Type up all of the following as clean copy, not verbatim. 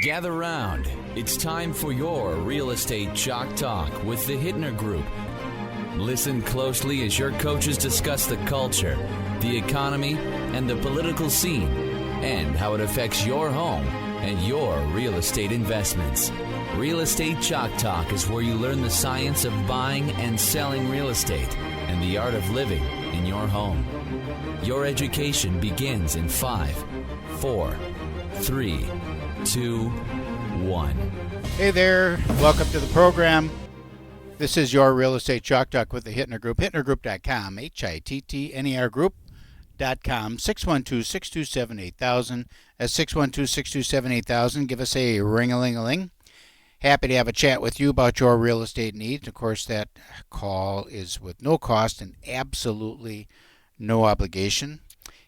Gather round. It's time for your Real Estate Chalk Talk with the Hittner Group. Listen closely as your coaches discuss the culture, the economy, and the political scene, and how it affects your home and your real estate investments. Real Estate Chalk Talk is where you learn the science of buying and selling real estate and the art of living in your home. Your education begins in 5, 4, 3, 2, 1. Hey there, welcome to the program. This is your Real Estate Chalk Talk with the Hittner Group, hittnergroup.com, Hittner Group.com, 612-627-8000. That's 612-627-8000. Give us a ring-a-ling-a-ling. Happy to have a chat with you about your real estate needs. Of course, that call is with no cost and absolutely no obligation.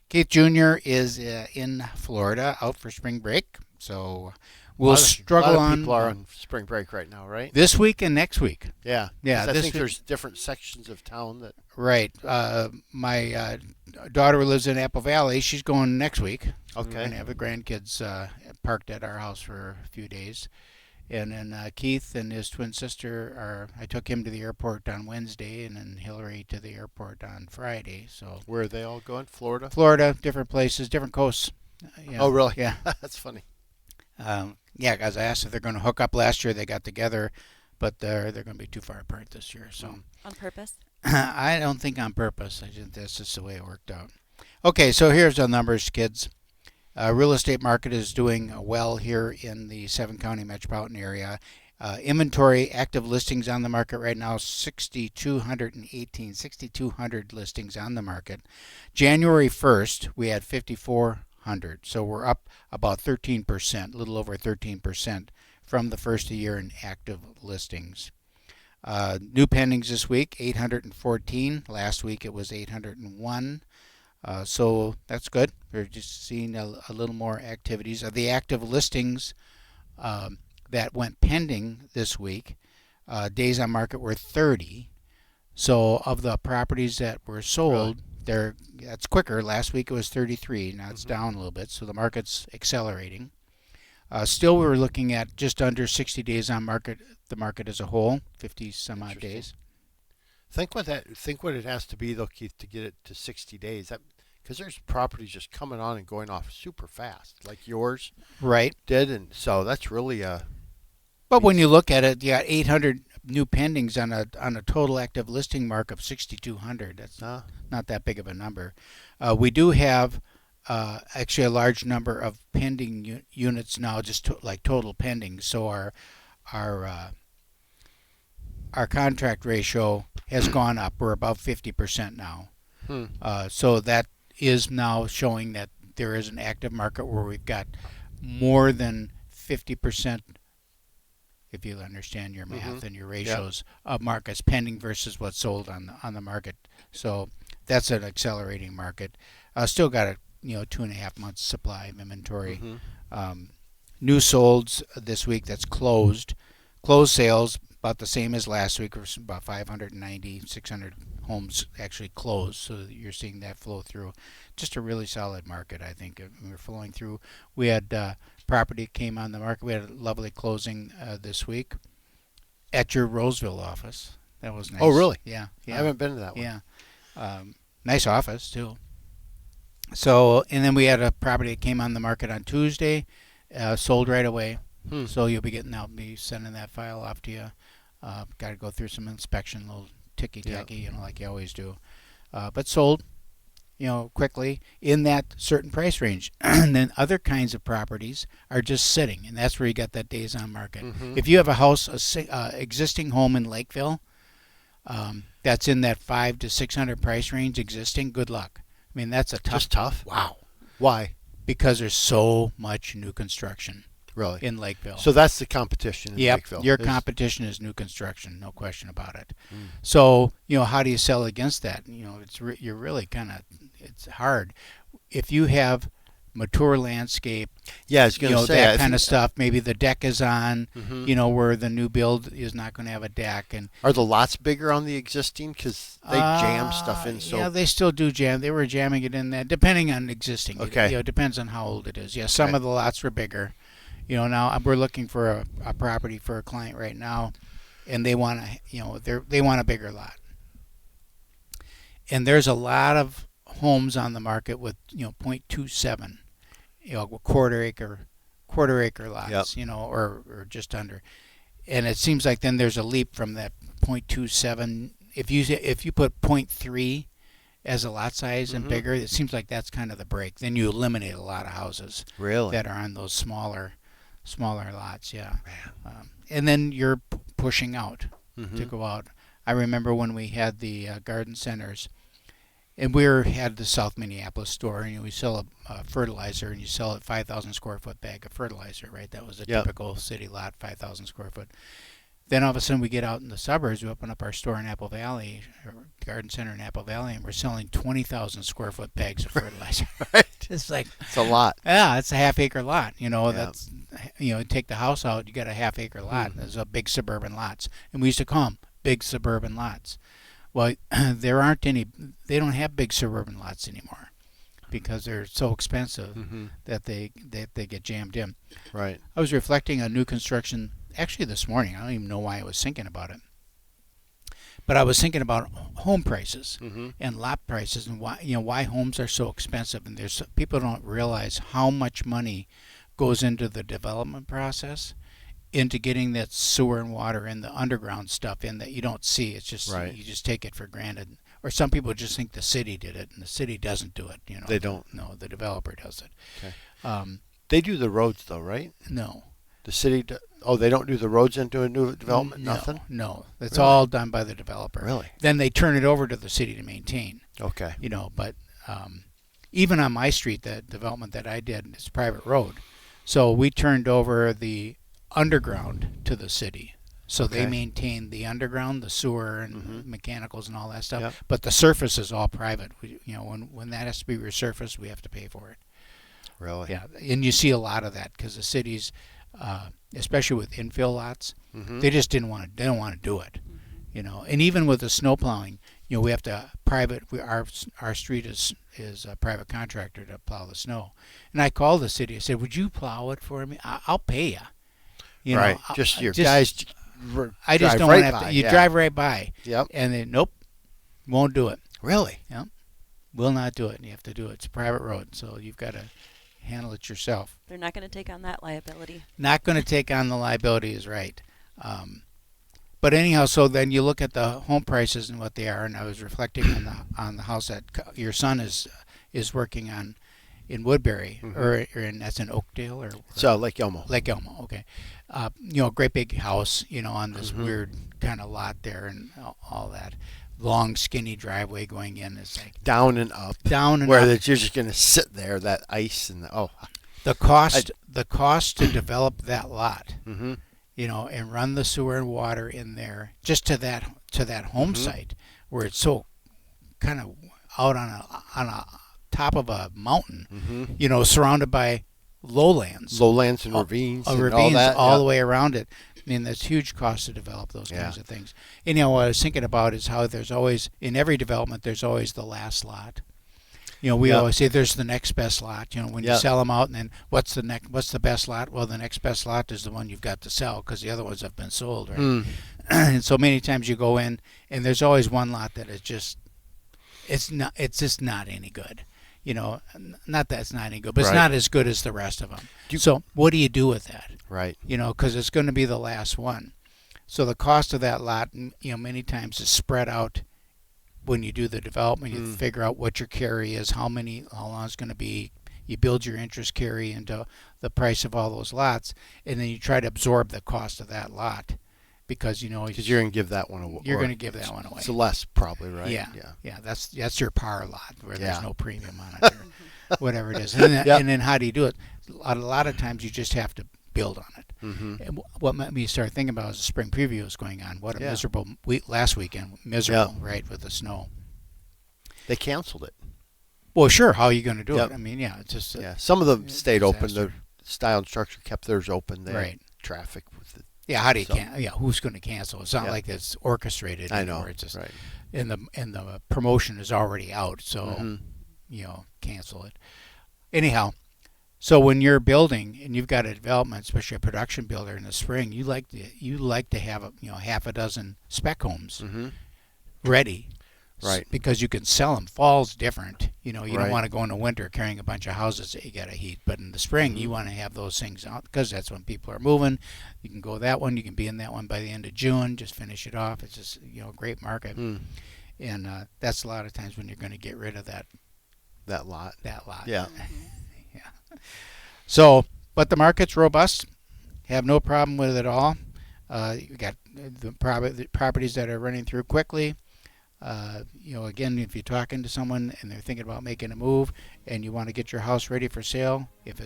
Keith Jr. is in Florida, out for spring break, so we'll struggle on. A lot of people are on spring break right now, right? This week and next week. Yeah. Yeah. I think there's different sections of town that. Right. My daughter lives in Apple Valley. She's going next week. Okay. We're going to have the grandkids parked at our house for a few days. And then Keith and his twin sister I took him to the airport on Wednesday, and then Hillary to the airport on Friday. So where are they all going? Florida? Florida, different places, different coasts. Oh, really? Yeah. That's funny. Yeah, because I asked if they're going to hook up. Last year they got together, but they're going to be too far apart this year. So on purpose? I don't think on purpose. I think that's just the way it worked out. Okay, so here's the numbers, kids. Real estate market is doing well here in the 7-county metropolitan area. Inventory, active listings on the market right now, 6,200 listings on the market. January 1st, we had 5,400, so we're up about 13%, a little over 13% from the first of the year in active listings. New pendings this week, 814. Last week it was 801. So that's good. We're just seeing a little more activities. The active listings that went pending this week, days on market were 30. So of the properties that were sold, that's quicker. Last week it was 33. Now it's down a little bit. So the market's accelerating. Still, we're looking at just under 60 days on market. The market as a whole, 50 some odd days. Think what it has to be though, Keith, to get it to 60 days. Because there's properties just coming on and going off super fast, like yours did, and so that's really But when you look at it, you got 800 new pendings on a total active listing mark of 6,200. That's not that big of a number. We do have actually a large number of pending units now, just like total pending. So our contract ratio has gone up. We're above 50% now. So that is now showing that there is an active market where we've got more than 50%, if you understand your math and your ratios, of markets pending versus what's sold on the market. So that's an accelerating market. Still got a 2.5 months supply of inventory. New solds this week that's closed. Closed sales about the same as last week, about 590, 600 homes actually closed, so you're seeing that flow through. Just a really solid market, I think. We're flowing through. We had property came on the market. We had a lovely closing this week at your Roseville office. That was nice. Oh, really? Yeah. I haven't been to that one. Yeah. Nice office, too. So, and then we had a property that came on the market on Tuesday, sold right away. So you'll be be sending that file off to you. Got to go through some inspection, a little ticky-tacky, like you always do. But sold, quickly in that certain price range. And then other kinds of properties are just sitting, and that's where you got that days on market. If you have a house, existing home in Lakeville, that's in that 500 to 600 price range existing, good luck. I mean, that's Just tough? Wow. Why? Because there's so much new construction. Really? In Lakeville. So that's the competition in Lakeville. Your competition is new construction, no question about it. So, how do you sell against that? You're really it's hard. If you have mature landscape, I was going to say that kind of stuff, maybe the deck is on, where the new build is not going to have a deck. And are the lots bigger on the existing? Because they jam stuff in. So yeah, they still do jam. They were jamming it in there, depending on existing. Okay. It depends on how old it is. Yeah, some of the lots were bigger. Now we're looking for a property for a client right now, and they want they want a bigger lot. And there's a lot of homes on the market with 0.27, quarter acre lots, or just under. And it seems like then there's a leap from that 0.27. If you put 0.3 as a lot size and bigger, it seems like that's kind of the break. Then you eliminate a lot of houses that are on those smaller lots. Yeah, and then you're pushing out to go out. I remember when we had the garden centers, and we had the South Minneapolis store, and we sell a fertilizer, and you sell a 5,000 square foot bag of fertilizer, right? That was a typical city lot, 5,000 square foot. Then all of a sudden we get out in the suburbs, we open up our store in Apple Valley, or garden center in Apple Valley, and we're selling 20,000 square foot bags of fertilizer. Right. It's like, it's a lot. Yeah, it's a half acre lot. That's, take the house out, you got a half acre lot. There's a big suburban lots. And we used to call them big suburban lots. Well, there aren't any, they don't have big suburban lots anymore because they're so expensive that they get jammed in. Right. I was reflecting on new construction actually this morning. I don't even know why I was thinking about it. But I was thinking about home prices and lot prices and why homes are so expensive. And people don't realize how much money goes into the development process, into getting that sewer and water and the underground stuff in that you don't see. It's just you just take it for granted. Or some people just think the city did it, and the city doesn't do it. They don't. No, the developer does it. Okay. They do the roads though, right? No. The city. They don't do the roads into a new development. Nothing. No, it's all done by the developer. Really? Then they turn it over to the city to maintain. Okay. But even on my street, the development that I did, it's a private road, so we turned over the underground to the city. So they maintain the underground, the sewer and mechanicals and all that stuff. Yep. But the surface is all private. When that has to be resurfaced, we have to pay for it. Really? Yeah, and you see a lot of that because the cities, especially with infill lots, they just don't want to do it. And even with the snow plowing, we have to our street is a private contractor to plow the snow. And I called the city. I said, "Would you plow it for me? I'll pay you." Right. Just your guys. I just don't want to have to. You drive right by. Yep. And then nope, won't do it. Really? Yep. Will not do it. You have to do it. It's a private road, so you've got to handle it yourself. They're not going to take on that liability. Not going to take on the liability is right. But anyhow, so then you look at the home prices and what they are, and I was reflecting on the house that your son is working on in Woodbury, or that's in Oakdale, or so Lake Elmo. Lake Elmo, okay. Great big house, on this weird kind of lot there, and all that. Long, skinny driveway going in. It's like down and up. Where you're just going to sit there, that ice and the cost to develop that lot, and run the sewer and water in there just to that home site where it's so kind of out on a top of a mountain, surrounded by lowlands and ravines, and all that, all the way around it. I mean, there's huge cost to develop those kinds of things. And what I was thinking about is how there's always, in every development, there's always the last lot. We always say there's the next best lot. When you sell them out, and then what's the best lot? Well, the next best lot is the one you've got to sell because the other ones have been sold, right? And so many times you go in, and there's always one lot that is just, it's just not any good. Not that it's not any good, but it's not as good as the rest of them. So what do you do with that? Right. Because it's going to be the last one. So the cost of that lot, many times is spread out when you do the development. You figure out what your carry is, how long it's going to be. You build your interest carry into the price of all those lots, and then you try to absorb the cost of that lot. Because you're going to give that one away. You're going to give that one away. It's less, probably, right? Yeah. That's your par lot where there's no premium on it, or whatever it is. And then how do you do it? A lot of times you just have to build on it. And what made me start thinking about is the spring preview was going on. What a miserable week last weekend, right, with the snow. They canceled it. Well, sure. How are you going to do it? I mean, it's just some of them stayed open. The Style and Structure kept theirs open. They had traffic with it. Yeah, how do you who's going to cancel? It's not like it's orchestrated. I know. It's just, and the promotion is already out, so cancel it. Anyhow, So when you're building and you've got a development, especially a production builder in the spring, you like to have half a dozen spec homes ready, Right. Because you can sell them. Fall's different. You don't Right. want to go in the winter carrying a bunch of houses that you got to heat. But in the spring, you want to have those things out because that's when people are moving. You can go that one. You can be in that one by the end of June. Just finish it off. It's just great market. And that's a lot of times when you're going to get rid of that lot. Yeah. Yeah. So, but the market's robust. Have no problem with it at all. You got the properties that are running through quickly. Again, if you're talking to someone and they're thinking about making a move and you want to get your house ready for sale, if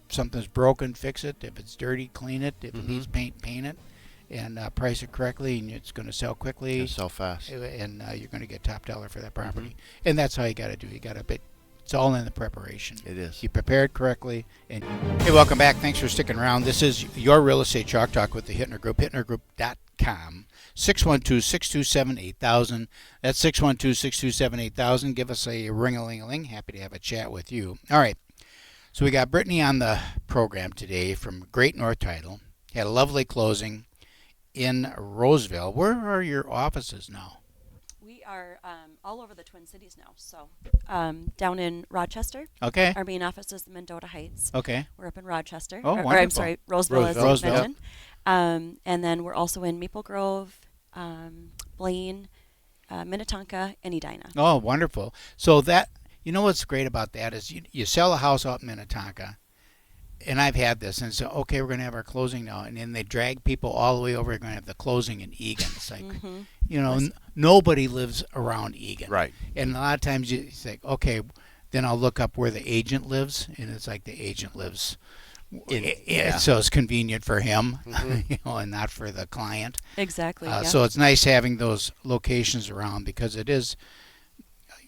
something's broken, fix it. If it's dirty, clean it. If it needs paint it. And price it correctly, and it's going to sell quickly. It'll sell fast. And you're going to get top dollar for that property. And that's how you got to do. You got to it's all in the preparation. It is. You prepared correctly. And hey, welcome back. Thanks for sticking around. This is your Real Estate Chalk Talk with the Hittner Group, HittnerGroup.com. 612-627-8000. That's 612-627-8000. Give us a ring-a-ling-a-ling. Happy to have a chat with you. All right. So we got Brittany on the program today from Great North Title. Had a lovely closing in Roseville. Where are your offices now? We are all over the Twin Cities now. So down in Rochester. Okay. Our main office is in Mendota Heights. Okay. We're up in Rochester. Oh, or I'm wonderful. sorry, Roseville, as Roseville. you mentioned. And then we're also in Maple Grove, Blaine, Minnetonka, and Edina. Oh, wonderful. So that, what's great about that is you sell a house out in Minnetonka, and I've had this, and so, okay, we're going to have our closing now, and then they drag people all the way over, we're going to have the closing in Eagan. It's like, nobody lives around Eagan. Right. And a lot of times you think, okay, then I'll look up where the agent lives, and it's like the agent lives so it's convenient for him, and not for the client. Exactly. So it's nice having those locations around because it is,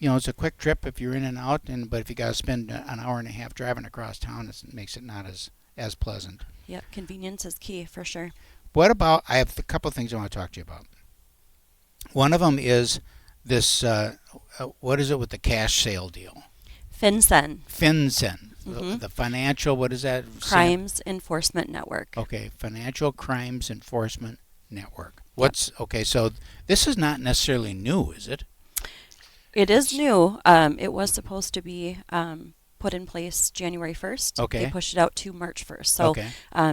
it's a quick trip if you're in and out, but if you got to spend an hour and a half driving across town, it makes it not as pleasant. Yep, convenience is key for sure. What about? I have a couple of things I want to talk to you about. One of them is this. What is it with the cash sale deal? FinCEN. The financial, what is that? Crimes Enforcement Network. Okay, Financial Crimes Enforcement Network. Okay, so this is not necessarily new, is it? It is new. It was supposed to be put in place January 1st. Okay. They pushed it out to March 1st. So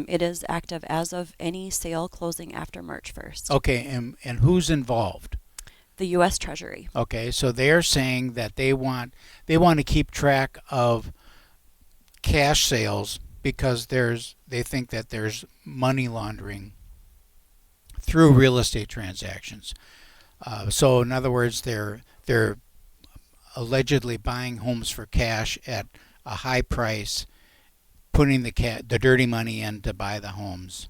it is active as of any sale closing after March 1st. Okay, and who's involved? The U.S. Treasury. Okay, so they're saying that they want to keep track of cash sales because they think that there's money laundering through real estate transactions. So in other words, they're allegedly buying homes for cash at a high price, putting the dirty money in to buy the homes.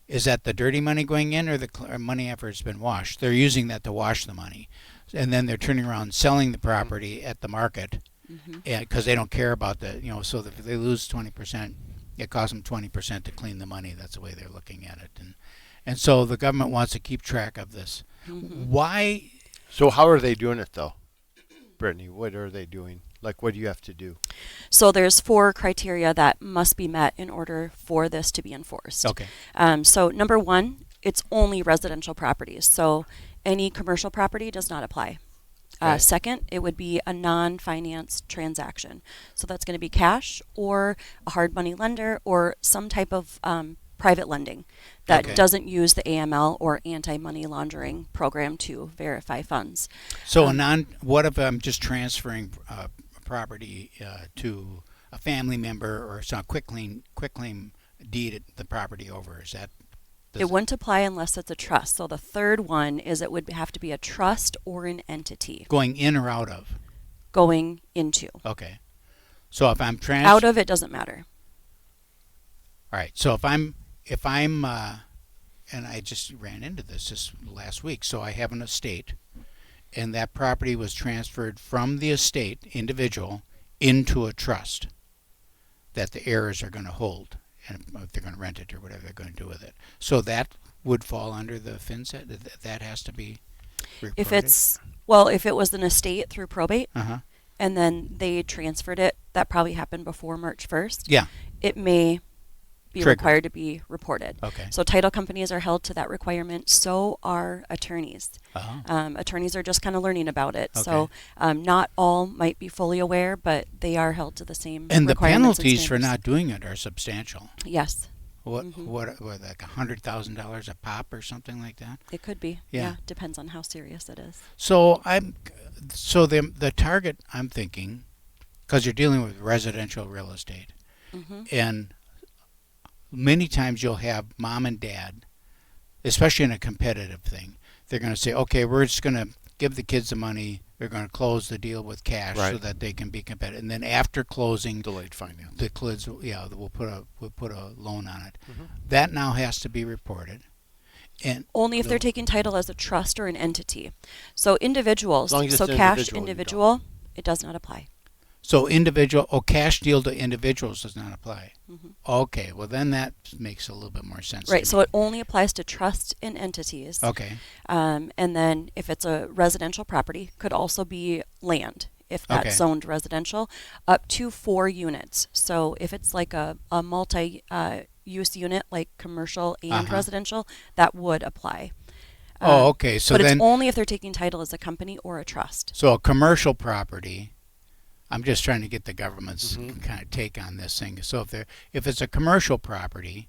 Is that the dirty money going in, or the money after it's been washed? They're using that to wash the money, and then they're turning around and selling the property at the market, because they don't care about so if they lose 20%, it costs them 20% to clean the money. That's the way they're looking at it, and so the government wants to keep track of this. Why? So how are they doing it though, Brittany? What are they doing? Like, what do you have to do? So there's 4 criteria that must be met in order for this to be enforced. Okay. So number 1, it's only residential properties. So any commercial property does not apply. Okay. Second, it would be a non-financed transaction. So that's going to be cash or a hard money lender or some type of private lending that doesn't use the AML or anti-money laundering program to verify funds. So what if I'm just transferring property to a family member or some quick claim deed the property over? Is that? It wouldn't apply unless it's a trust. So the third one is it would have to be a trust or an entity. Going in or out of? Going into. Okay. So if I'm out of, it doesn't matter. All right. So if I'm and I just ran into this last week. So I have an estate, and that property was transferred from the estate, individual, into a trust that the heirs are going to hold, and if they're going to rent it or whatever they're going to do with it. So that would fall under the FinCEN. That has to be reported. If it was an estate through probate, and then they transferred it, that probably happened before March 1st. Yeah. It may be Trigger. required to be reported. Okay. So title companies are held to that requirement. So are attorneys. Oh. Attorneys are just kind of learning about it. Okay. So not all might be fully aware, but they are held to the same And the requirements penalties and for standards. not doing it are substantial. Yes, What like $100,000 a pop or something like that? it could be. Yeah. Depends on how serious it is. So the target I'm thinking, because you're dealing with residential real estate, and many times you'll have mom and dad, especially in a competitive thing, they're going to say, okay, we're just going to give the kids the money. They're going to close the deal with cash so that they can be competitive. And then after closing, Delayed finance. the kids, we'll put a loan on it. That now has to be reported. And Only if they're taking title as a trust or an entity. So individuals, As long as so it's cash individual, you individual, it does not apply. so cash deal to individuals does not apply. Okay, well then that makes a little bit more sense. Right, to so me. it only applies to trust and entities. Okay. And then if it's a residential property, could also be land, if that's Okay. zoned residential, up to 4 units. So if it's like a multi-use unit, like commercial and residential, that would apply. Okay. So but then, it's only if they're taking title as a company or a trust. so a commercial property. I'm just trying to get the government's kind of take on this thing. So if it's a commercial property,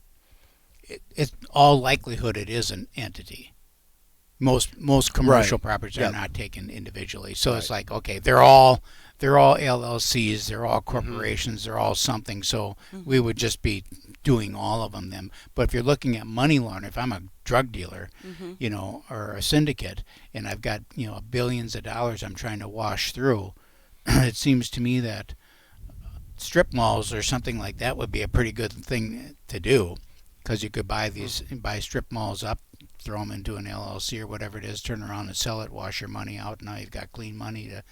it's all likelihood it is an entity. Most commercial properties are not taken individually. So it's like, okay, they're all LLCs, they're all corporations, they're all something. So we would just be doing all of them then. But if you're looking at money laundering, if I'm a drug dealer, or a syndicate, and I've got billions of dollars I'm trying to wash through, it seems to me that strip malls or something like that would be a pretty good thing to do, because you could buy strip malls up, throw them into an LLC or whatever it is, turn around and sell it, wash your money out. Now you've got clean money to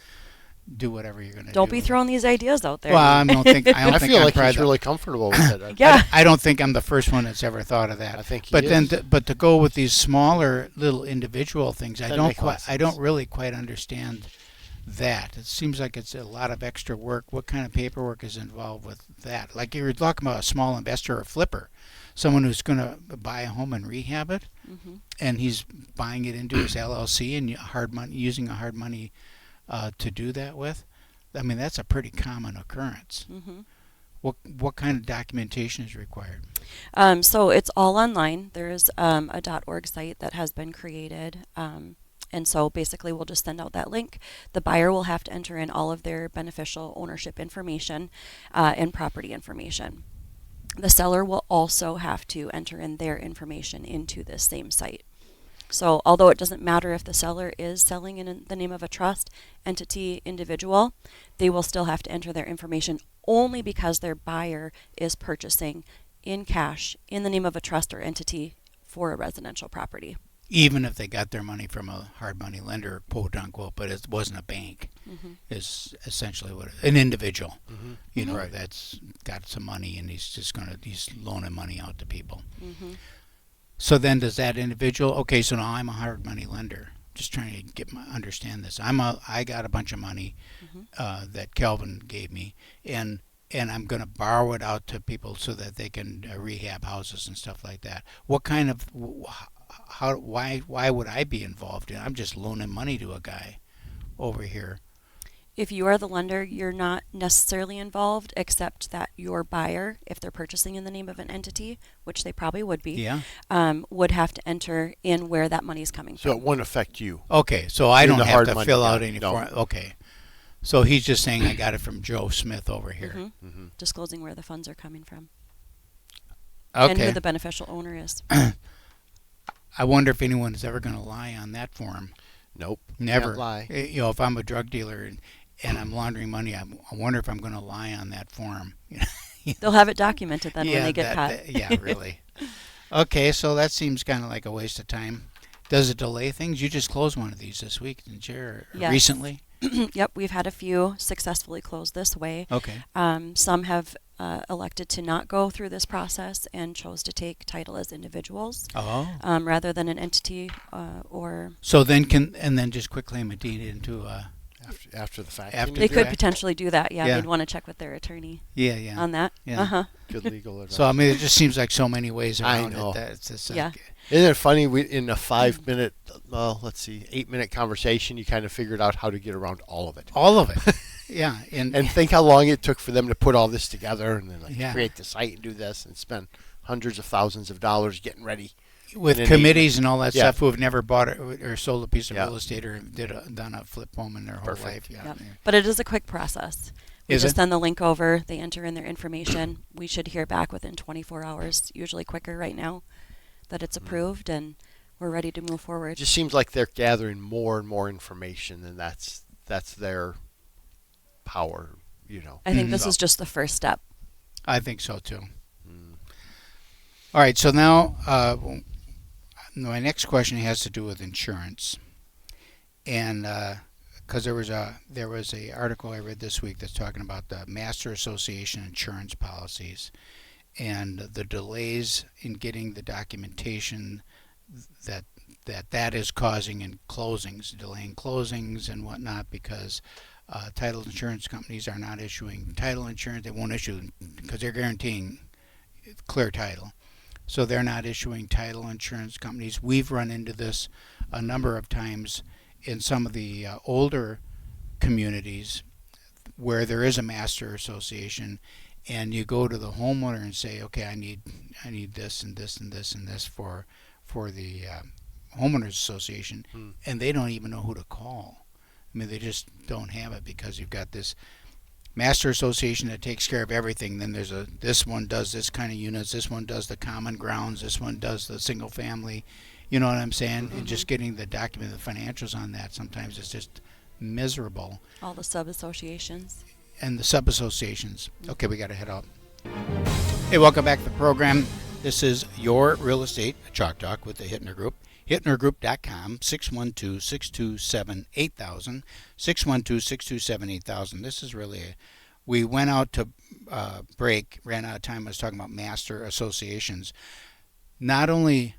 do whatever you're going to do. Don't be throwing these ideas out there. Well, I don't think I feel like he's really comfortable with it. Yeah. I don't think I'm the first one that's ever thought of that. I think he but is. then, but to go with these smaller little individual things, I That don't really quite understand that. It seems like it's a lot of extra work. What kind of paperwork is involved with that? Like you were talking about a small investor or flipper, someone who's going to buy a home and rehab it, and he's buying it into his LLC and using a hard money to do that with. I mean, that's a pretty common occurrence. What kind of documentation is required? So it's all online. There's a .org site that has been created. And so basically we'll just send out that link. The buyer will have to enter in all of their beneficial ownership information and property information. The seller will also have to enter in their information into this same site. So although it doesn't matter if the seller is selling in the name of a trust, entity, individual, they will still have to enter their information only because their buyer is purchasing in cash in the name of a trust or entity for a residential property. Even if they got their money from a hard money lender, quote unquote, but it wasn't a bank, is essentially what an individual, that's got some money and he's loaning money out to people. So then does that individual, okay, so now I'm a hard money lender. Just trying to understand this. I got a bunch of money that Kelvin gave me, and I'm going to borrow it out to people so that they can rehab houses and stuff like that. What kind of why would I be involved in it? I'm just loaning money to a guy over here. If you are the lender, you're not necessarily involved, except that your buyer, if they're purchasing in the name of an entity, which they probably would be, would have to enter in where that money is coming from. So it wouldn't affect you. Okay, so I don't have to fill out guy. any No. form. Okay. So he's just saying I got it from Joe Smith over here. Disclosing where the funds are coming from. Okay. And who the beneficial owner is. I wonder if anyone's ever going to lie on that form. Nope. Never. Can't lie. If I'm a drug dealer and I'm laundering money, I wonder if I'm going to lie on that form. They'll have it documented then when they get caught. Yeah, really. Okay, so that seems kind of like a waste of time. Does it delay things? You just closed one of these this week, didn't you? Or Yes. recently? Yep, we've had a few successfully closed this way. Okay. Some have elected to not go through this process and chose to take title as individuals rather than an entity or. So then then just quit claim a deed into After the fact. After They the could fact. potentially do that. Yeah, Yeah. they'd want to check with their attorney Yeah. on that. Yeah. Good legal advice. So I mean, it just seems like so many ways I around know. it. That it's just Yeah. Isn't it funny? In a 5-minute, 8-minute conversation, you kind of figured out how to get around all of it. all of it. Yeah, And think how long it took for them to put all this together and then Yeah. create the site and do this and spend hundreds of thousands of dollars getting ready. with and committees and all that Yeah. stuff who have never bought it or sold a piece of Yeah. real estate or done a flip home in their whole Perfect. life. Yeah. Yep. But it is a quick process. We Is just it? send the link over. They enter in their information. We should hear back within 24 hours, usually quicker right now, that it's approved and we're ready to move It forward. just seems like they're gathering more and more information, and that's their power, I think this So- is just the first step. I think so too. Mm. All right, so now my next question has to do with insurance, and because there was a article I read this week that's talking about the Master Association insurance policies and the delays in getting the documentation that is causing in closings, delaying closings and whatnot, because title insurance companies are not issuing title insurance. They won't issue because they're guaranteeing clear title. So they're not issuing title insurance companies. We've run into this a number of times in some of the older communities where there is a master association, and you go to the homeowner and say, okay, I need this and this and this and this for the homeowners association, and they don't even know who to call. I mean, they just don't have it because you've got this master association that takes care of everything. Then there's this one does this kind of units, this one does the common grounds, this one does the single family. You know what I'm saying? And just getting the document, the financials on that, sometimes it's just miserable. All the sub-associations. And the sub-associations. Okay, we got to head out. Hey, welcome back to the program. This is Your Real Estate Chalk Talk with the Hittner Group. HittnerGroup.com, 612-627-8000, 612-627-8000. This is really we went out to break, ran out of time. I was talking about master associations. Not only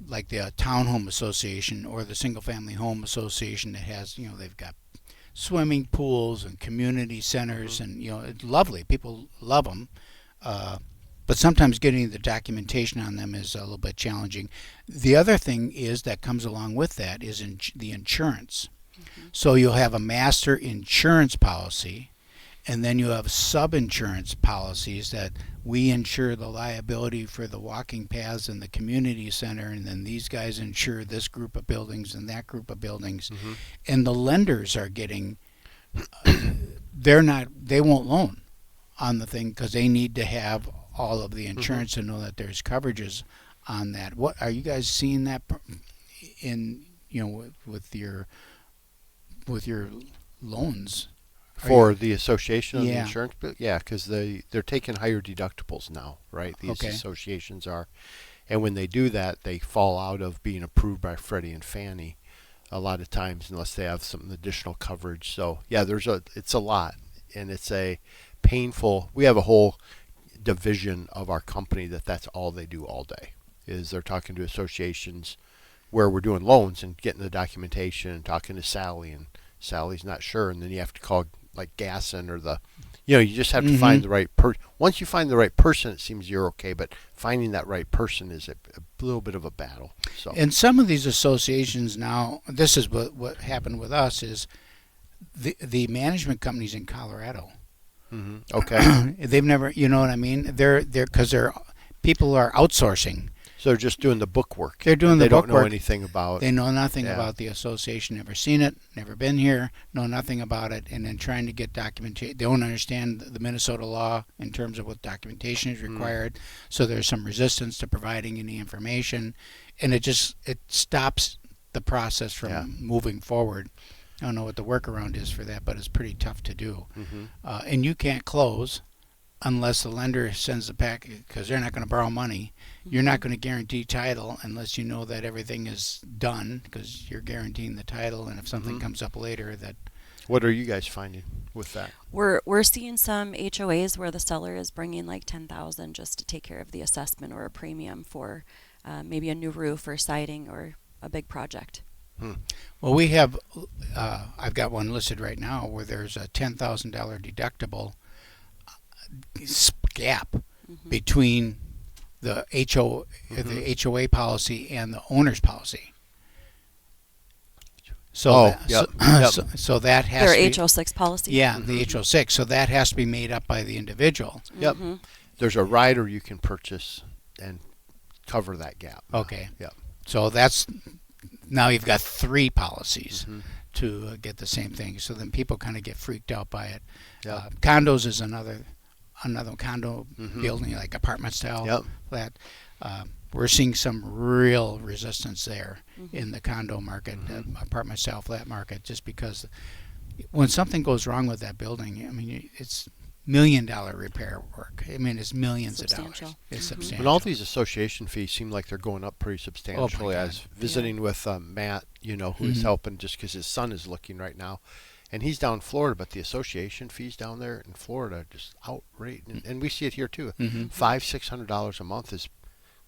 like the townhome association or the single family home association that has, they've got swimming pools and community centers and, it's lovely. People love them. But sometimes getting the documentation on them is a little bit challenging. The other thing is that comes along with that is the insurance. So you'll have a master insurance policy, and then you have sub-insurance policies that we insure the liability for the walking paths and the community center, and then these guys insure this group of buildings and that group of buildings. And the lenders are getting, they won't loan on the thing because they need to have all of the insurance to know that there's coverages on that. What are you guys seeing that in with your loans for the association of the Yeah. insurance? Yeah, because they're taking higher deductibles now, right? These Okay. associations are, and when they do that, they fall out of being approved by Freddie and Fannie a lot of times unless they have some additional coverage. So yeah, it's a lot, and it's a painful. We have a whole division of our company that's all they do all day is they're talking to associations where we're doing loans and getting the documentation and talking to Sally, and Sally's not sure, and then you have to call like Gasson or you just have to find the right person. Once you find the right person, it seems you're okay, but finding that right person is a little bit of a battle. So And some of these associations now, this is what happened with us, is the management companies in Colorado. okay, They've never, you know what I mean? They're because people are outsourcing. so they're just doing the book work. They're doing they the don't book know work. anything about. They know nothing Yeah. about the association, never seen it, never been here, know nothing about it, and then trying to get documentation. They don't understand the Minnesota law in terms of what documentation is required, so there's some resistance to providing any information, and it stops the process from moving forward. I don't know what the workaround is for that, but it's pretty tough to do. And you can't close unless the lender sends the package, because they're not going to borrow money. You're not going to guarantee title unless you know that everything is done, because you're guaranteeing the title, and if something comes up later that... What are you guys finding with that? We're seeing some HOAs where the seller is bringing like $10,000 just to take care of the assessment or a premium for maybe a new roof or siding or a big project. Well, we have, I've got one listed right now where there's a $10,000 deductible gap between the HOA policy and the owner's policy. So, so that has Their to be, HO6 policy. yeah, the HO6. So that has to be made up by the individual. Yep. There's a rider you can purchase and cover that gap. Okay. Yep. So that's, now you've got 3 policies to get the same thing. So then people kind of get freaked out by it. Yep. Condos is another condo building, like apartment style flat. We're seeing some real resistance there in the condo market, apartment style flat market, just because when something goes wrong with that building, I mean, it's $1 million repair work. I mean, it's millions of dollars. It's substantial. And all these association fees seem like they're going up pretty substantially. I was visiting with Matt, who is helping just because his son is looking right now. And he's down in Florida, but the association fees down there in Florida are just outrageous. And we see it here too. $500-$600 a month is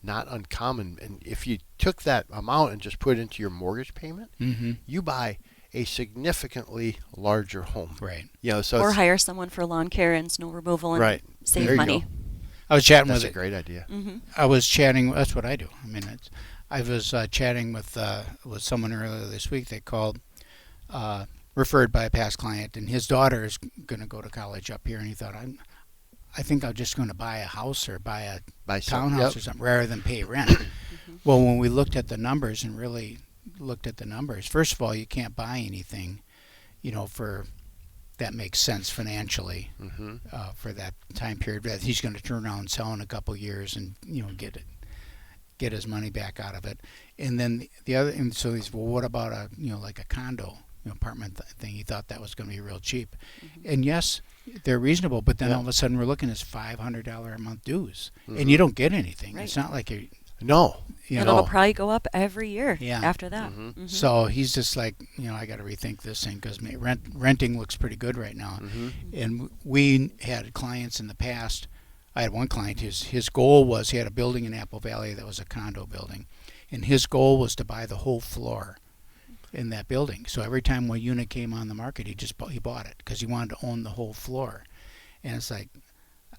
not uncommon. And if you took that amount and just put it into your mortgage payment, you buy a significantly larger home. Right. So or hire someone for lawn care and snow removal and save there you money. go. I was chatting That's with a great idea. I was chatting. That's what I do. I mean, I was chatting with someone earlier this week. They called, referred by a past client, and his daughter is going to go to college up here, and he thought, I think I'm just going to buy a house or buy a townhouse or something rather than pay rent. Well, when we looked at the numbers and really looked at the numbers, first of all, you can't buy anything, for that makes sense financially for that time period that he's going to turn around and sell in a couple years and get his money back out of it. And then the other, and so he's, well, what about a like a condo apartment thing? He thought that was going to be real cheap, and yes, they're reasonable. But then all of a sudden we're looking at $500 a month dues, and you don't get anything. It's not like you. No. And it'll probably go up every year after that. So he's just like, I got to rethink this thing because renting looks pretty good right now. And we had clients in the past. I had one client, his goal was, he had a building in Apple Valley that was a condo building. And his goal was to buy the whole floor in that building. So every time one unit came on the market, he bought it because he wanted to own the whole floor. And it's like,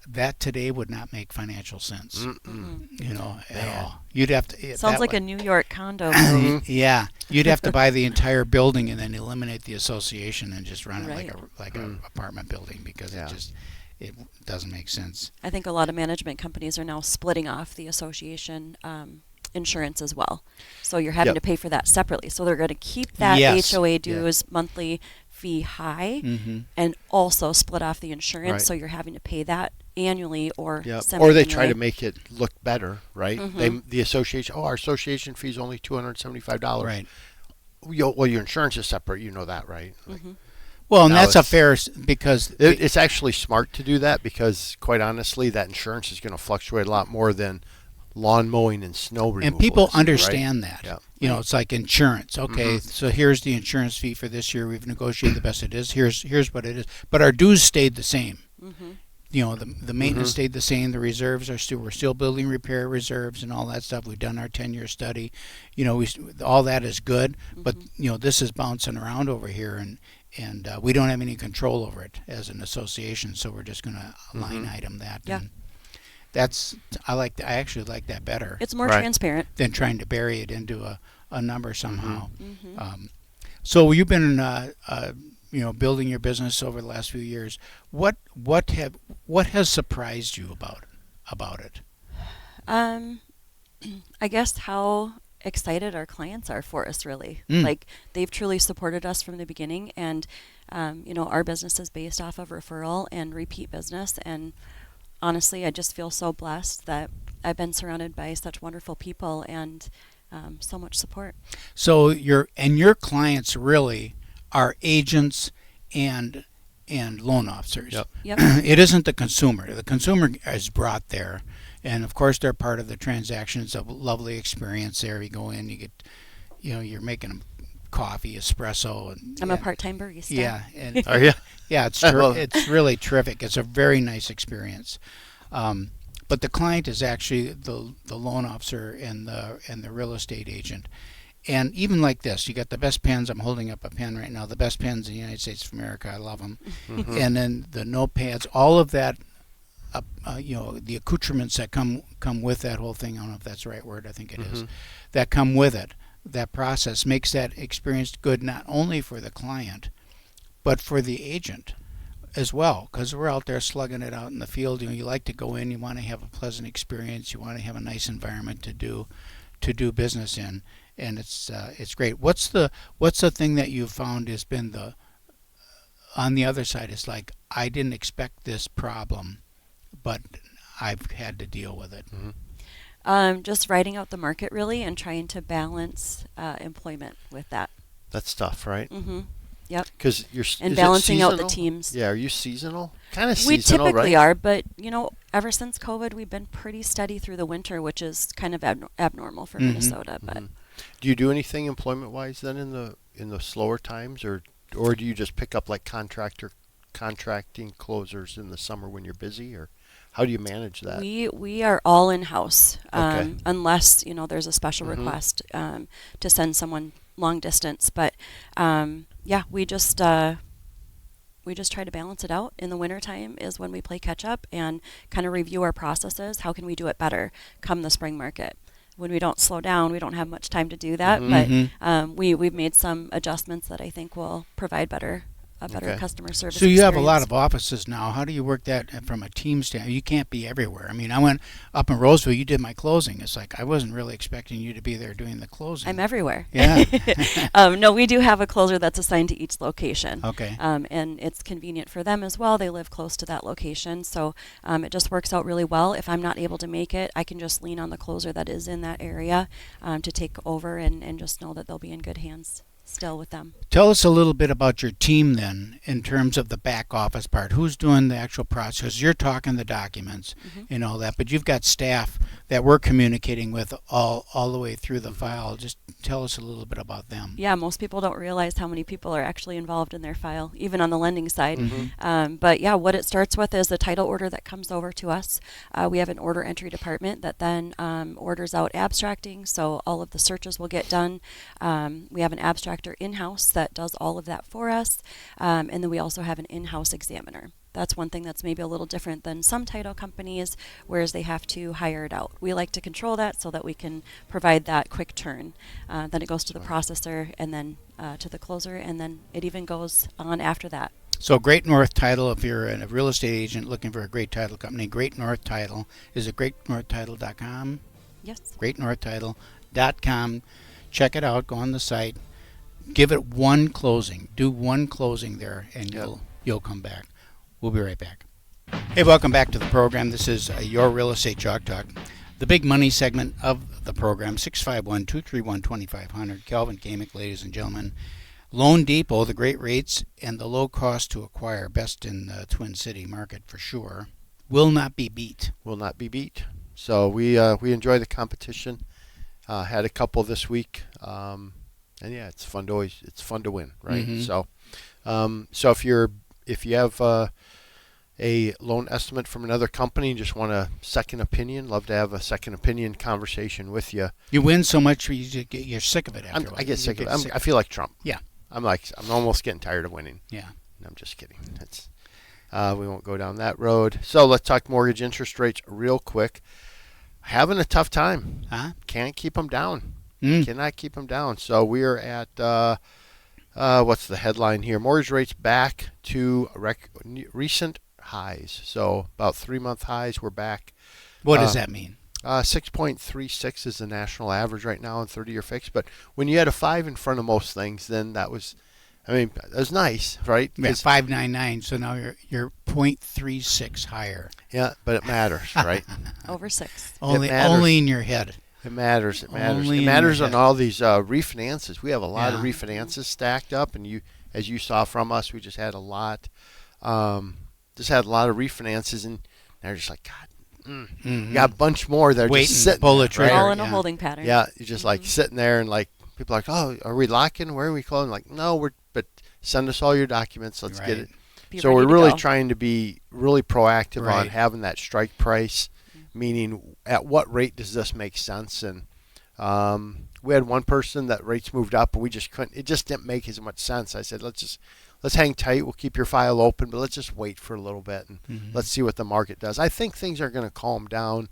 that today would not make financial sense, at all. You'd have to. Sounds like a New York condo move. Yeah, you'd have to buy the entire building and then eliminate the association and just run it like a apartment building because it doesn't make sense. I think a lot of management companies are now splitting off the association insurance as well, so you're having to pay for that separately. So they're going to keep that HOA dues monthly fee high and also split off the insurance, so you're having to pay that annually or or they try to make it look better, right? The association, our association fee is only $275, right? Well, your insurance is separate, that, right? Well, and that's a fair, because it's actually smart to do that because, quite honestly, that insurance is going to fluctuate a lot more than lawn mowing and snow removal. And people understand that. Yeah. It's like insurance. Okay, so here's the insurance fee for this year. We've negotiated the best it is. Here's what it is. But our dues stayed the same. The maintenance stayed the same. The reserves we're still building repair reserves and all that stuff. We've done our 10-year study. All that is good. But this is bouncing around over here, and we don't have any control over it as an association. So we're just going to line item that. Yeah. And I actually like that better. It's more transparent than trying to bury it into a number somehow. So you've been building your business over the last few years. What has surprised you about it? I guess how excited our clients are for us, really. Like, they've truly supported us from the beginning, and our business is based off of referral and repeat business, and honestly, I just feel so blessed that I've been surrounded by such wonderful people and so much support. So your clients really are agents and loan officers. Yep. It isn't the consumer. The consumer is brought there, and of course they're part of the transaction. It's a lovely experience there. You go in, you get, you're making them coffee, espresso, and I'm a part-time barista. Yeah, and Are you? Yeah, it's really terrific. It's a very nice experience. But the client is actually the loan officer and the real estate agent, And even like this, you got the best pens. I'm holding up a pen right now. The best pens in the United States of America. I love them. And then the notepads, all of that, the accoutrements that come with that whole thing. I don't know if that's the right word. I think it is. That come with it. That process makes that experience good not only for the client, but for the agent as well, because we're out there slugging it out in the field. You like to go in. You want to have a pleasant experience. You want to have a nice environment to do business in. And it's great. What's the thing that you've found has been on the other side? It's like, I didn't expect this problem, but I've had to deal with it. Just writing out the market really and trying to balance employment with that. That's tough, right? Yep. Because and balancing out the teams. Yeah, are you seasonal? Kind of We seasonal, typically right? are, but ever since COVID, we've been pretty steady through the winter, which is kind of abnormal for Minnesota. But do you do anything employment-wise then in the slower times, or do you just pick up like contracting closers in the summer when you're busy, or how do you manage that? We are all in-house, Okay. unless there's a special request to send someone long distance. But we just try to balance it out. In the wintertime is when we play catch up and kind of review our processes. How can we do it better come the spring market? When we don't slow down, we don't have much time to do that. But we've made some adjustments that I think will provide a better customer service. So you have a experience. lot of offices now. How do you work that from a team standpoint? You can't be everywhere. I mean, I went up in Roseville. You did my closing. It's like I wasn't really expecting you to be there doing the closing. I'm everywhere. Yeah. No, we do have a closer that's assigned to each location. Okay. And it's convenient for them as well. They live close to that location. So it just works out really well. If I'm not able to make it, I can just lean on the closer that is in that area to take over and just know that they'll be in good hands still with them. Tell us a little bit about your team then, in terms of the back office part. Who's doing the actual process? You're talking the documents and all that, but you've got staff that we're communicating with all the way through the file. Just tell us a little bit about them. Yeah, most people don't realize how many people are actually involved in their file, even on the lending side. But yeah, what it starts with is the title order that comes over to us. We have an order entry department that then orders out abstracting, so all of the searches will get done. We have an abstractor in-house that does all of that for us, and then we also have an in-house examiner. That's one thing that's maybe a little different than some title companies, whereas they have to hire it out. We like to control that so that we can provide that quick turn. Then it goes to the processor and then to the closer, and then it even goes on after that. So Great North Title, if you're a real estate agent looking for a great title company, Great North Title, is it greatnorthtitle.com? Yes. greatnorthtitle.com. Check it out. Go on the site. Give it one closing. Do one closing there, and you'll come back. We'll be right back. Hey, welcome back to the program. This is your Real Estate Chalk Talk, the big money segment of the program. 651-231-2500. Calvin Kamick, ladies and gentlemen. Loan Depot, the great rates and the low cost to acquire, best in the Twin City market for sure, will not be beat. Will not be beat. So we enjoy the competition. Had a couple this week. And yeah, it's fun to win, right? So if you have a loan estimate from another company and just want a second opinion, love to have a second opinion conversation with you. You win so much you're sick of it after a while. I get sick of it. I feel like Trump. Yeah. I'm almost getting tired of winning. Yeah. No, I'm just kidding. We won't go down that road. So let's talk mortgage interest rates real quick. Having a tough time. Can't keep them down. Cannot keep them down. So we are at, what's the headline here? Mortgage rates back to recent highs. So about 3-month highs. We're back. What does that mean? 6.36 is the national average right now on 30-year fixed. But when you had a 5 in front of most things, then that was nice, right? Yeah, 5.99. So now you're 0.36 higher. Yeah, but it matters, right? Over 6. Only in your head. It matters. It matters. Only It matters in on your all these refinances. We have a lot of refinances stacked up, and as you saw from us, we just had a lot. Of refinances, and they're just like, God, you got a bunch more. They're Waiting, just sitting pull there, the trigger. All in a holding pattern. Yeah, you're just like sitting there, and like people are like, oh, are we locking? Where are we closing? Like, no, but send us all your documents. Let's get it. So we're really trying to be really proactive on having that strike price, meaning at what rate does this make sense? And We had one person that rates moved up, and we just couldn't. It just didn't make as much sense. I said, let's hang tight. We'll keep your file open, but let's just wait for a little bit and let's see what the market does. I think things are going to calm down.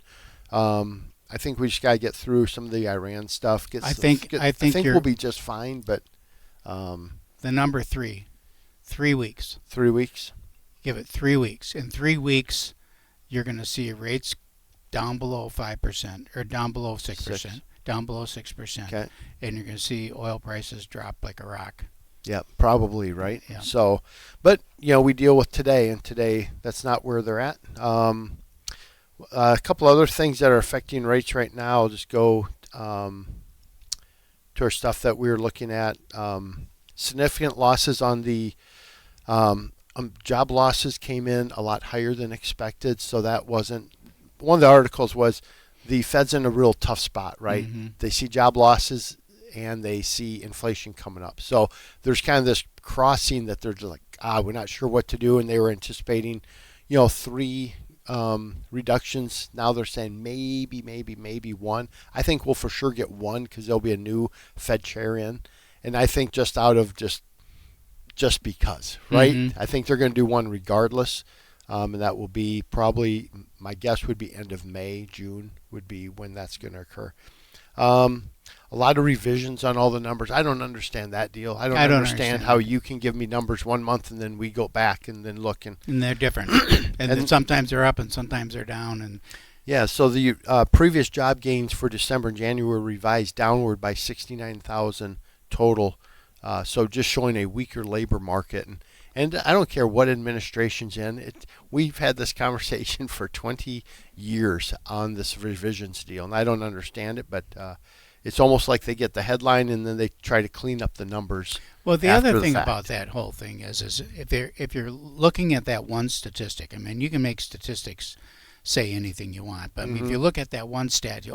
I think we just got to get through some of the Iran stuff. I think we'll be just fine. But the number 3 weeks. 3 weeks. Give it 3 weeks. In 3 weeks, you're going to see rates down below 5% or down below 6%. Down below 6%. Okay. And you're going to see oil prices drop like a rock. Yeah, probably, right? Yeah. So, but, we deal with today, and today that's not where they're at. A couple other things that are affecting rates right now, I'll just go to our stuff that we were looking at. Significant losses on the job losses came in a lot higher than expected, so that wasn't, one of the articles was the Fed's in a real tough spot, right? They see job losses and they see inflation coming up. So there's kind of this crossing that they're just like, we're not sure what to do. And they were anticipating, 3 reductions. Now they're saying maybe one. I think we'll for sure get one because there'll be a new Fed chair in. And I think just out of just because, right? I think they're going to do one regardless. And that will be probably, my guess would be end of May, June would be when that's going to occur. A lot of revisions on all the numbers. I don't understand that deal. I don't understand how you can give me numbers 1 month and then we go back and then look. And they're different. and then sometimes they're up and sometimes they're down. And yeah, so the previous job gains for December and January were revised downward by 69,000 total. So just showing a weaker labor market. And I don't care what administration's in. We've had this conversation for 20 years on this revisions deal, and I don't understand it, but it's almost like they get the headline and then they try to clean up the numbers. Well, the other thing about that whole thing is if you're looking at that one statistic, I mean, you can make statistics say anything you want, but I mean, if you look at that one stat, there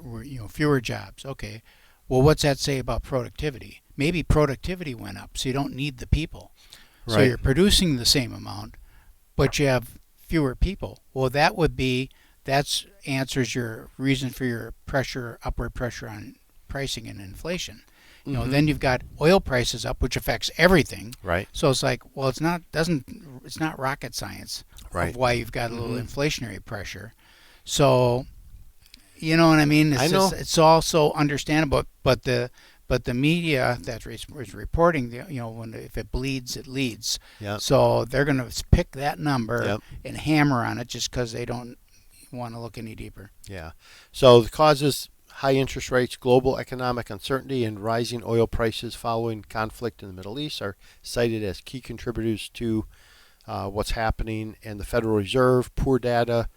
were fewer jobs. Okay, well, what's that say about productivity? Maybe productivity went up, so you don't need the people. Right. So you're producing the same amount, but you have fewer people. Well, that answers your reason for your upward pressure on pricing and inflation. Then you've got oil prices up, which affects everything. Right. So it's like, well, it's not rocket science of why you've got a little inflationary pressure. So, you know what I mean? It's also understandable, but the media that is reporting, if it bleeds, it leads. Yep. So they're going to pick that number and hammer on it just because they don't want to look any deeper. Yeah. So the causes: high interest rates, global economic uncertainty, and rising oil prices following conflict in the Middle East are cited as key contributors to what's happening. And the Federal Reserve, poor data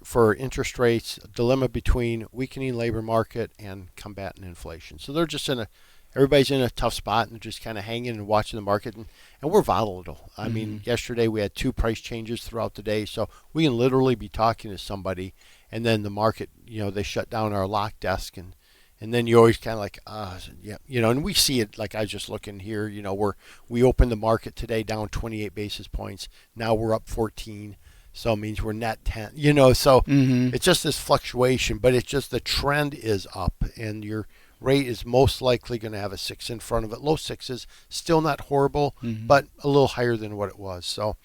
for interest rates, a dilemma between weakening labor market and combating inflation. So they're just everybody's in a tough spot and they're just kind of hanging and watching the market. And we're volatile. I mean, yesterday we had 2 price changes throughout the day. So we can literally be talking to somebody and then the market, they shut down our lock desk and then you always kind of like, and we see it, like I was just looking here, we opened the market today down 28 basis points. Now we're up 14. So it means we're net 10, so it's just this fluctuation, but it's just the trend is up and your rate is most likely going to have a 6 in front of it. Low 6s, still not horrible, but a little higher than what it was. So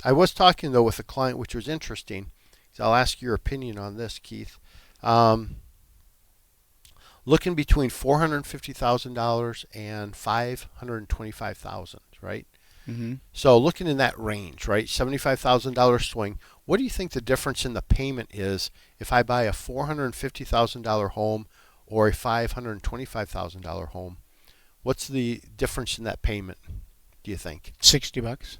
I was talking though with a client, which was interesting. So I'll ask your opinion on this, Keith. Looking between $450,000 and $525,000, right? So looking in that range, right, $75,000 swing, what do you think the difference in the payment is if I buy a $450,000 home or a $525,000 home? What's the difference in that payment, do you think? $60.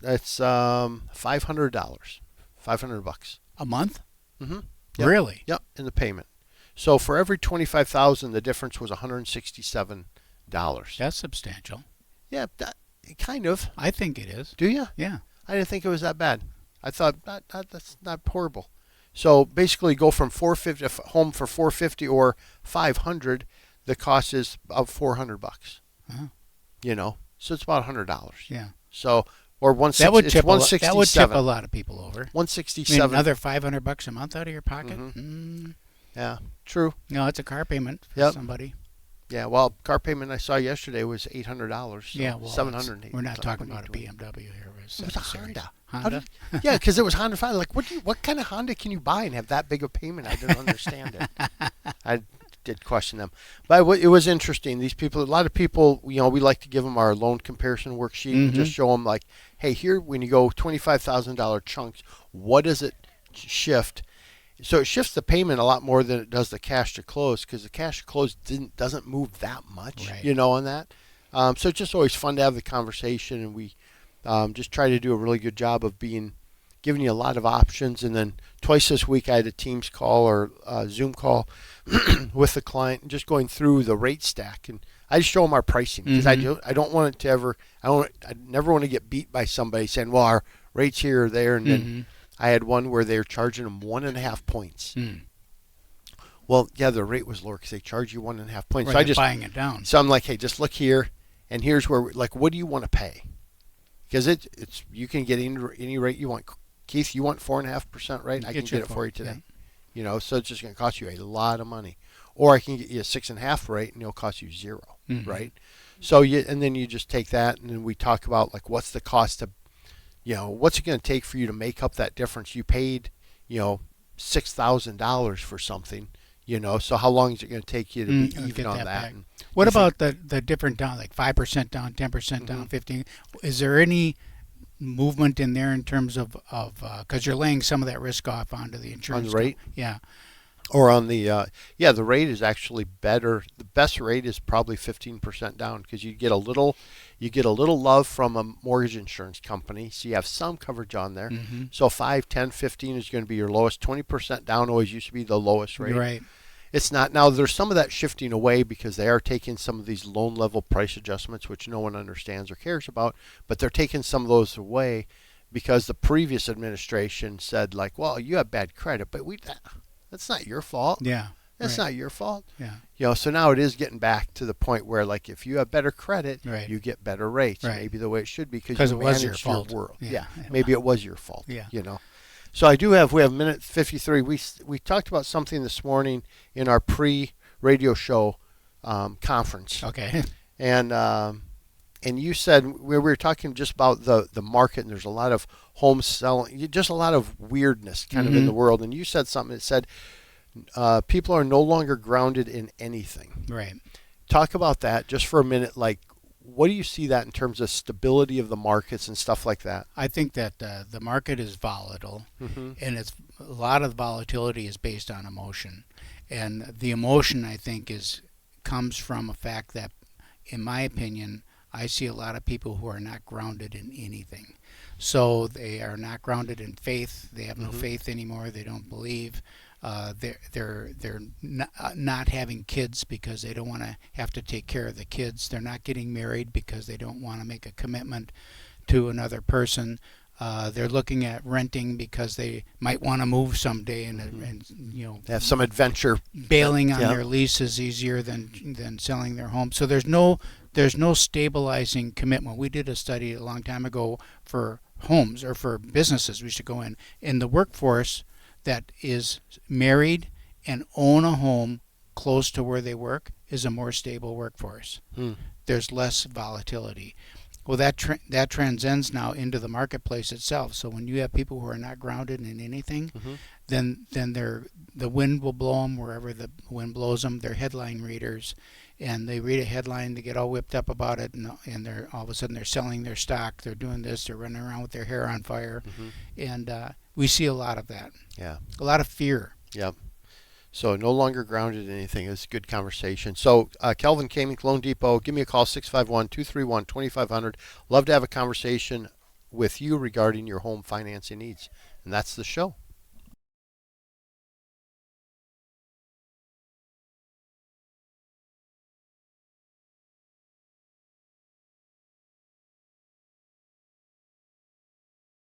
It's $500. $500 a month? Yep. Really? Yep, in the payment. So for every $25,000, the difference was $167. That's substantial. Yeah, kind of. I think it is. Do you? Yeah. I didn't think it was that bad. I thought that's not horrible. So basically, go from $450 home for $450 or $500. The cost is about $400. Uh-huh. So it's about $100. Yeah. So Or 160. That would It's chip 167. that would chip a lot of people over. 167. Another $500 a month out of your pocket. Yeah, true. No, it's a car payment for Yep. somebody. Yeah, well, car payment I saw yesterday was $800. So Yeah, well, $780. we're not talking about a BMW here. It was a Honda. Honda? Yeah, because it was Honda 5. Like, what kind of Honda can you buy and have that big a payment? I didn't understand it. I did question them. But it was interesting. These people, a lot of people, we like to give them our loan comparison worksheet and just show them, like, hey, here, when you go $25,000 chunks, what does it shift? So it shifts the payment a lot more than it does the cash to close, because the cash to close doesn't move that much, right. On that. So it's just always fun to have the conversation, and we just try to do a really good job of giving you a lot of options. And then twice this week I had a Teams call or a Zoom call with the client, and just going through the rate stack. And I just show them our pricing, because I don't want it to ever, I never want to get beat by somebody saying, well, our rates here or there. And then I had one where they were charging them 1.5 points. Well, yeah, the rate was lower because they charge you 1.5 points. Right, so I just buying it down. So I'm like, hey, just look here, and here's where, what do you want to pay? Because it's you can get any rate you want. Keith, you want 4.5% rate? I can get it for you today. Yeah. So it's just going to cost you a lot of money. Or I can get you a 6.5 rate, and it'll cost you 0, right? So and then you just take that, and then we talk about, like, what's the cost of, what's it going to take for you to make up that difference? You paid, $6,000 for something, so how long is it going to take you to be even on that? What about the different down, like 5% down, 10% down, 15%? Is there any movement in there in terms of because you're laying some of that risk off onto the insurance? On the rate? Yeah. Or on the, the rate is actually better. The best rate is probably 15% down, because you get a little love from a mortgage insurance company. So you have some coverage on there. So 5, 10, 15 is going to be your lowest. 20% down always used to be the lowest rate. Right. It's not. Now, there's some of that shifting away, because they are taking some of these loan level price adjustments, which no one understands or cares about, but they're taking some of those away because the previous administration said, like, well, you have bad credit, but that's not your fault. Yeah. That's not your fault. Yeah. So now it is getting back to the point where, like, if you have better credit, you get better rates. Right. Maybe the way it should be, because you it was your managed fault. world. Yeah. Maybe it was your fault. Yeah. So we have minute 53. We talked about something this morning in our pre-radio show conference. Okay. And you said, we were talking just about the market, and there's a lot of home selling, just a lot of weirdness kind of in the world. And you said something that said people are no longer grounded in anything. Right. Talk about that just for a minute. Like, what do you see that in terms of stability of the markets and stuff like that? I think that the market is volatile, and a lot of the volatility is based on emotion. And the emotion, I think, comes from a fact that, in my opinion, I see a lot of people who are not grounded in anything. So they are not grounded in faith. They have no faith anymore. They don't believe. They're not having kids because they don't want to have to take care of the kids. They're not getting married because they don't want to make a commitment to another person. They're looking at renting because they might want to move someday, and have some adventure. Bailing on their lease is easier than selling their home. So there's no stabilizing commitment. We did a study a long time ago for homes, or for businesses. We should go in the workforce that is married and own a home close to where they work is a more stable workforce. There's less volatility. Well, that transcends now into the marketplace itself. So when you have people who are not grounded in anything, then the wind will blow them wherever the wind blows them. They're headline readers, and they read a headline, they get all whipped up about it, and they're all of a sudden they're selling their stock, they're doing this, they're running around with their hair on fire, and we see a lot of that. Yeah. A lot of fear. Yep. So no longer grounded in anything. It's a good conversation. So Kelvin Kamink, Loan Depot, give me a call, 651-231-2500. Love to have a conversation with you regarding your home financing needs. And that's the show.